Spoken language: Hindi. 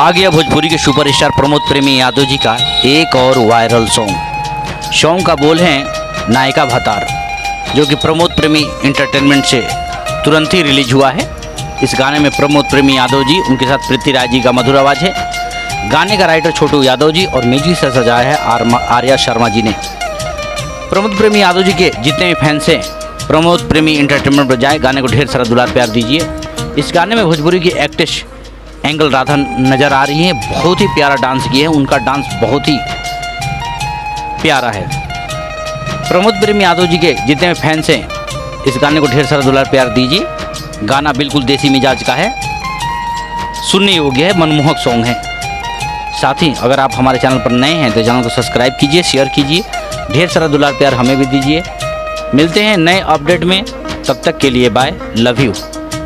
आ गया भोजपुरी के सुपरस्टार प्रमोद प्रेमी यादव जी का एक और वायरल सॉन्ग का बोल है नायिका भतार, जो कि प्रमोद प्रेमी एंटरटेनमेंट से तुरंत ही रिलीज हुआ है। इस गाने में प्रमोद प्रेमी यादव जी, उनके साथ पृथ्वीराज जी का मधुर आवाज़ है। गाने का राइटर छोटू यादव जी और म्यूजिक से सजाया है आर्या शर्मा जी ने। प्रमोद प्रेमी यादव जी के जितने भी फैंस हैं, प्रमोद प्रेमी एंटरटेनमेंट पर जाए, गाने को ढेर सारा दुलार प्यार दीजिए। इस गाने में भोजपुरी की एक्ट्रेस एंगल राधा नज़र आ रही है। बहुत ही प्यारा डांस किए हैं, उनका डांस बहुत ही प्यारा है। प्रमोद प्रेमी यादव जी के जितने भी फैंस हैं, इस गाने को ढेर सारा दुलार प्यार दीजिए। गाना बिल्कुल देसी मिजाज का है, सुनने योग्य है, मनमोहक सॉन्ग है। साथ ही अगर आप हमारे चैनल पर नए हैं तो चैनल को सब्सक्राइब कीजिए, शेयर कीजिए, ढेर सारा दुलार प्यार हमें भी दीजिए। मिलते हैं नए अपडेट में, तब तक के लिए बाय, लव यू।